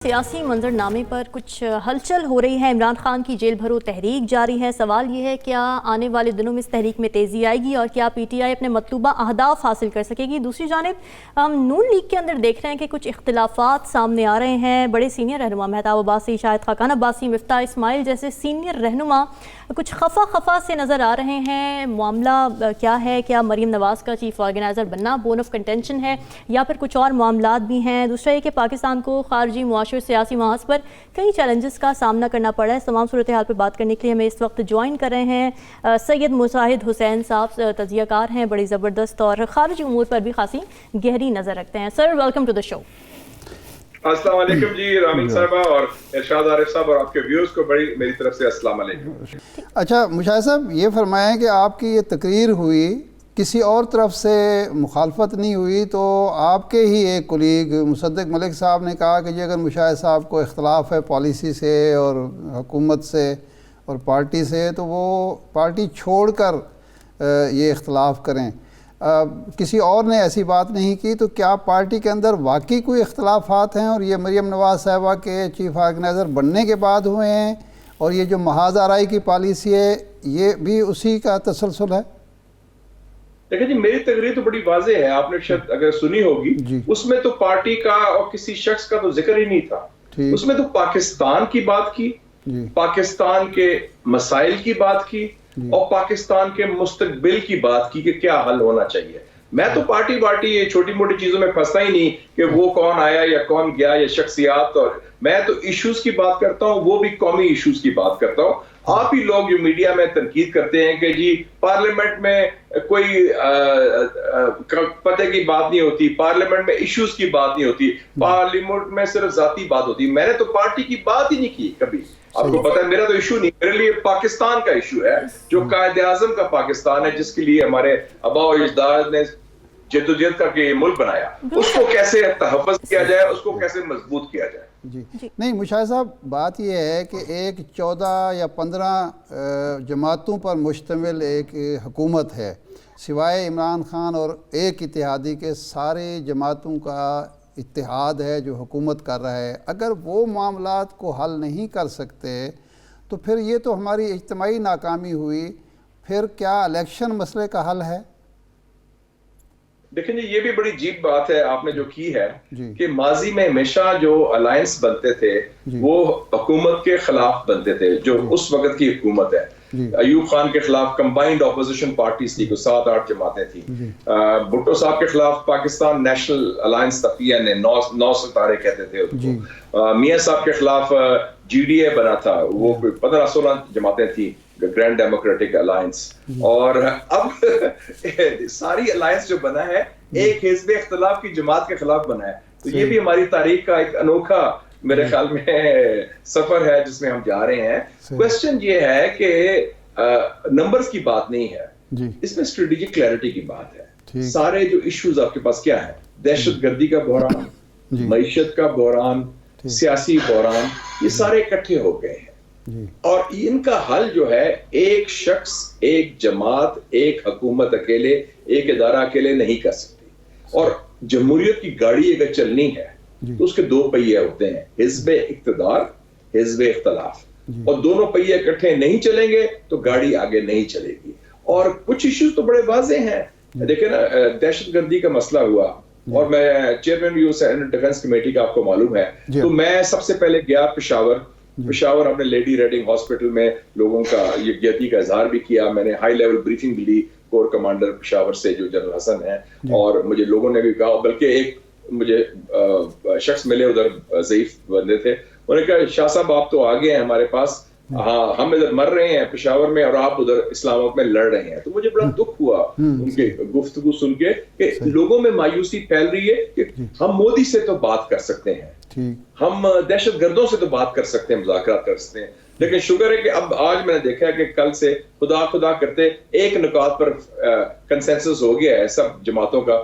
سیاسی منظرنامے پر کچھ ہلچل ہو رہی ہے۔ عمران خان کی جیل بھرو تحریک جاری ہے۔ سوال یہ ہے کیا آنے والے دنوں میں اس تحریک میں تیزی آئے گی اور کیا پی ٹی آئی اپنے مطلوبہ اہداف حاصل کر سکے گی؟ دوسری جانب ہم نون لیگ کے اندر دیکھ رہے ہیں کہ کچھ اختلافات سامنے آ رہے ہیں۔ بڑے سینئر رہنما مہتاب عباسی، شاہد خاقان عباسی، مفتاح اسماعیل جیسے سینئر رہنما کچھ خفا سے نظر آ رہے ہیں۔ معاملہ کیا ہے؟ کیا مریم نواز کا چیف آرگنائزر بننا بون آف کنٹینشن ہے یا پھر کچھ اور معاملات بھی ہیں؟ دوسرا یہ کہ پاکستان کو خارجی معاشی سیاسی محاذ پر کئی چیلنجز کا سامنا کرنا پڑا ہے۔ اس تمام صورتحال پر بات کرنے کے لیے ہمیں اس وقت جوائن کر رہے ہیں سید مجاہد حسین صاحب، تجزیہ کار ہیں، بڑی زبردست اور خارجی امور پر بھی خاصی گہری نظر رکھتے ہیں۔ سر ویلکم ٹو دا شو۔ السلام علیکم جی رامین صاحبہ اور ارشاد عارف صاحب اور آپ کے ویوز کو بڑی میری طرف سے السلام علیکم۔ اچھا مشاہد صاحب، یہ فرمائیں کہ آپ کی یہ تقریر ہوئی، کسی اور طرف سے مخالفت نہیں ہوئی، تو آپ کے ہی ایک کولیگ مصدق ملک صاحب نے کہا کہ جی اگر مشاہد صاحب کو اختلاف ہے پالیسی سے اور حکومت سے اور پارٹی سے تو وہ پارٹی چھوڑ کر یہ اختلاف کریں۔ کسی اور نے ایسی بات نہیں کی، تو کیا پارٹی کے اندر واقعی کوئی اختلافات ہیں اور یہ مریم نواز صاحبہ کے چیف آرگنائزر بننے کے بعد ہوئے ہیں، اور یہ جو محاذ آرائی کی پالیسی ہے یہ بھی اسی کا تسلسل ہے؟ دیکھیں جی، میری تقریر تو بڑی واضح ہے، آپ نے شاید اگر سنی ہوگی جی۔ اس میں تو پارٹی کا اور کسی شخص کا تو ذکر ہی نہیں تھا، اس میں تو پاکستان کی بات کی جی۔ پاکستان کے مسائل کی بات کی جی۔ اور پاکستان کے مستقبل کی بات کی کہ کیا حل ہونا چاہیے۔ میں تو پارٹی یہ چھوٹی موٹی چیزوں میں پھنستا ہی نہیں کہ وہ کون آیا یا کون گیا یا شخصیات، اور میں تو ایشوز کی بات کرتا ہوں، وہ بھی قومی ایشوز کی بات کرتا ہوں۔ آپ ہی لوگ جو میڈیا میں تنقید کرتے ہیں کہ جی پارلیمنٹ میں کوئی پتہ کی بات نہیں ہوتی، پارلیمنٹ میں ایشوز کی بات نہیں ہوتی، پارلیمنٹ میں صرف ذاتی بات ہوتی، میں نے تو پارٹی کی بات ہی نہیں کی کبھی۔ آپ کو پتہ ہے میرا تو ایشو نہیں، میرے لیے پاکستان کا ایشو ہے، جو قائد اعظم کا پاکستان ہے، جس کے لیے ہمارے آباء و اجداد نے جدوجہد کر کے یہ ملک بنایا، اس کو کیسے تحفظ کیا جائے، اس کو کیسے مضبوط کیا جائے۔ جی نہیں مشاہد صاحب، بات یہ ہے کہ ایک 14 یا 15 جماعتوں پر مشتمل ایک حکومت ہے، سوائے عمران خان اور ایک اتحادی کے سارے جماعتوں کا اتحاد ہے جو حکومت کر رہا ہے۔ اگر وہ معاملات کو حل نہیں کر سکتے تو پھر یہ تو ہماری اجتماعی ناکامی ہوئی، پھر کیا الیکشن مسئلے کا حل ہے؟ دیکھیں جی، یہ بھی بڑی عجیب بات ہے آپ نے جو کی ہے کہ ماضی میں ہمیشہ جو الائنس بنتے تھے وہ حکومت کے خلاف بنتے تھے، جو اس وقت کی حکومت ہے۔ ایوب خان کے خلاف کمبائنڈ اپوزیشن پارٹیز تھی، 7-8 جماعتیں تھیں۔ بھٹو صاحب کے خلاف پاکستان نیشنل الائنس تھا، پی این اے، 9 ستارے کہتے تھے اس کو۔ میاں صاحب کے خلاف جی ڈی اے بنا تھا، وہ 15-16 جماعتیں تھیں، گرینڈ ڈیموکریٹک الائنس۔ اور اب ساری الائنس جو بنا ہے ایک حزب اختلاف کی جماعت کے خلاف بنا ہے، تو یہ بھی ہماری تاریخ کا ایک انوکھا میرے خیال میں سفر ہے جس میں ہم جا رہے ہیں۔ کوشچن یہ ہے کہ نمبرز کی بات نہیں ہے، اس میں اسٹریٹجک کلیئرٹی کی بات ہے۔ سارے جو ایشوز آپ کے پاس کیا ہے، دہشت گردی کا بحران، معیشت کا بحران، سیاسی بحران، یہ سارے اکٹھے ہو گئے ہیں، اور ان کا حل جو ہے ایک شخص، ایک جماعت، ایک حکومت اکیلے، ایک ادارہ اکیلے نہیں کر سکتی۔ اور جمہوریت کی گاڑی اگر چلنی ہے تو اس کے 2 پہیے ہوتے ہیں، حزب اقتدار، حزب اختلاف، اور دونوں پہیے اکٹھے نہیں چلیں گے تو گاڑی آگے نہیں چلے گی۔ اور کچھ ایشوز تو بڑے واضح ہیں، دیکھیں نا، دہشت گردی کا مسئلہ ہوا، اور میں چیئرمین یوز ڈیفنس کمیٹی کا آپ کو معلوم ہے، تو میں سب سے پہلے گیا پشاور، اپنے لیڈی ریڈنگ ہاسپٹل میں لوگوں کا یکجہتی کا اظہار بھی کیا، میں نے ہائی لیول بریفنگ بھی لی کور کمانڈر پشاور سے جو جنرل حسن ہے، اور مجھے لوگوں نے بھی کہا، بلکہ ایک مجھے شخص ملے ادھر، ضعیف بندے تھے، انہوں نے کہا شاہ صاحب آپ تو آگے ہیں ہمارے پاس، ہاں ہم ادھر مر رہے ہیں پشاور میں اور آپ ادھر اسلام آباد میں لڑ رہے ہیں۔ تو مجھے بڑا دکھ ہوا ان کے گفتگو سن کے کہ لوگوں میں مایوسی پھیل رہی ہے کہ ہم مودی سے تو بات کر سکتے ہیں، ہم دہشت گردوں سے تو بات کر سکتے ہیں، مذاکرات کر سکتے ہیں، لیکن شکر ہے کہ اب آج میں نے دیکھا ہے کہ کل سے خدا کرتے ایک نکات پر کنسنسس ہو گیا ہے سب جماعتوں کا